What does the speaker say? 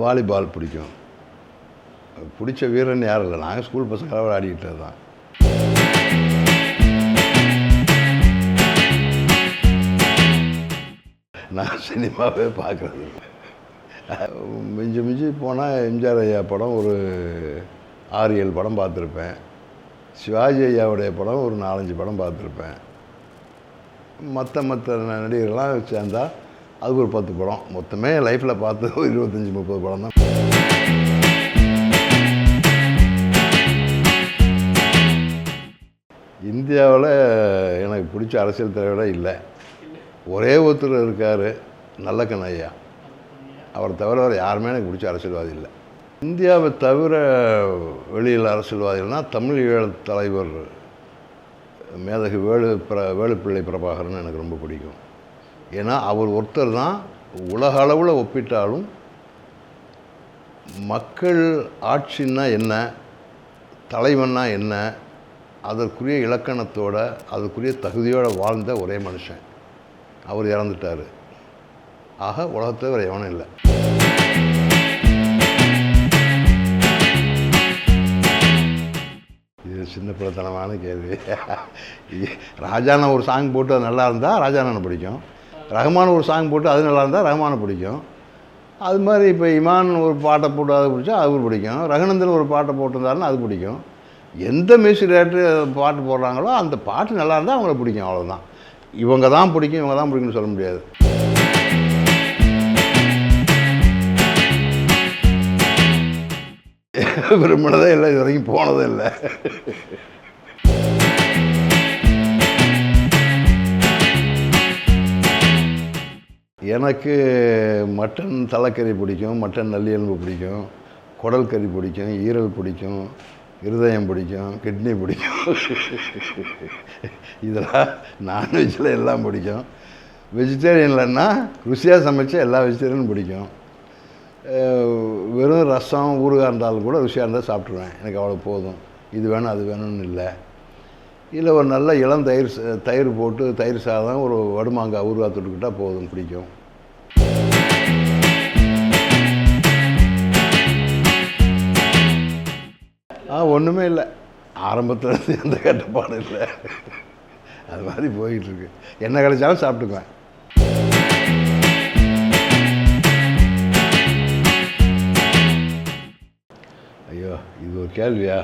Volleyball பிடிக்கும். பிடிச்ச வீரன் யாரும் இல்லை, நாங்கள் ஸ்கூல் பசங்களாக விளையாடிக்கிட்டது தான். நான் சினிமாவே பார்க்குறது மிஞ்சி மிஞ்சி போனால் எம்ஜிஆர் ஐயா படம் ஒரு 6-7 படம் பார்த்துருப்பேன். சிவாஜி ஐயாவுடைய படம் ஒரு 4-5 படம் பார்த்துருப்பேன். மற்ற நடிகர்கள்லாம் சேர்ந்தா அதுக்கு ஒரு 10 படம். மொத்தமே லைஃப்பில் பார்த்து 25-30 படம் தான். இந்தியாவில் எனக்கு பிடிச்ச அரசியல் தலைவரே இல்லை. ஒரே ஒருத்தர் இருக்கார், நல்லக்கண்ணு ஐயா. அவரை தவிர வேறு யாருமே எனக்கு பிடிச்ச அரசியல்வாதி இல்லை. இந்தியாவை தவிர வெளியில் அரசியல்வாதிகள்னால் தமிழ் ஈழத் தலைவர் மேதகு வேலுப்பிள்ளை பிரபாகரன் எனக்கு ரொம்ப பிடிக்கும். ஏன்னா அவர் ஒருத்தர் தான் உலக அளவில் ஒப்பிட்டாலும் மக்கள் ஆட்சின்னா என்ன, தலைவன்னா என்ன, அதற்குரிய இலக்கணத்தோடு அதற்குரிய தகுதியோடு வாழ்ந்த ஒரே மனுஷன். அவர் இறந்துட்டார். ஆக உலகத்தில் வேறு எவனும் இல்லை. இது சின்ன பிள்ளைத்தனமான கேள்வி. ராஜான ஒரு சாங் போட்டு அது நல்லா இருந்தால் ராஜானனை பிடிக்கும். ரஹ்மான் ஒரு சாங் போட்டு அது நல்லா இருந்தால் ரஹ்மானை பிடிக்கும். அது மாதிரி இப்போ இமான் ஒரு பாட்டை போட்டு அது பிடிச்சா அது பிடிக்கும். ரகுநந்தன் ஒரு பாட்டை போட்டிருந்தாருன்னா அது பிடிக்கும். எந்த மியூசிக் டேரக்டர் பாட்டு போடுறாங்களோ அந்த பாட்டு நல்லா இருந்தால் அவங்கள பிடிக்கும். அவ்வளோதான். இவங்க தான் பிடிக்கும் இவங்க தான் பிடிக்கும்னு சொல்ல முடியாது. விரும்பினதே இல்லை, இது வரைக்கும் போனதே இல்லை. எனக்கு மட்டன் தலைக்கறி பிடிக்கும், மட்டன் நல்லியல்பு பிடிக்கும், குடல் கறி பிடிக்கும், ஈரல் பிடிக்கும், இருதயம் பிடிக்கும், கிட்னி பிடிக்கும். இதெல்லாம் நான்வெஜ்ஜில் எல்லாம் பிடிக்கும். வெஜிடேரியன்லன்னா ருசியாக சமைச்ச எல்லா வெஜிடேரியனும் பிடிக்கும். வெறும் ரசம் ஊறுகாய் இருந்தாலும் கூட ருசியாக இருந்தால் சாப்பிட்ருவேன். எனக்கு அவ்வளோ போதும். இது வேணும் அது வேணும்னு இல்லை. இல்லை ஒரு நல்ல இளம் தயிர் போட்டு தயிர் சாதம் ஒரு வடுமாங்காய் ஊறுகாய் தொட்டுக்கிட்டால் போதும், பிடிக்கும். ஒன்றுமே இல்லை. ஆரம்பத்தில் எந்த கட்டுப்பாடும் இல்லை. அது மாதிரி போயிட்டுருக்கு. என்ன கிடைச்சாலும் சாப்பிட்டுக்குவேன். ஐயோ, இது ஒரு கேள்வியா?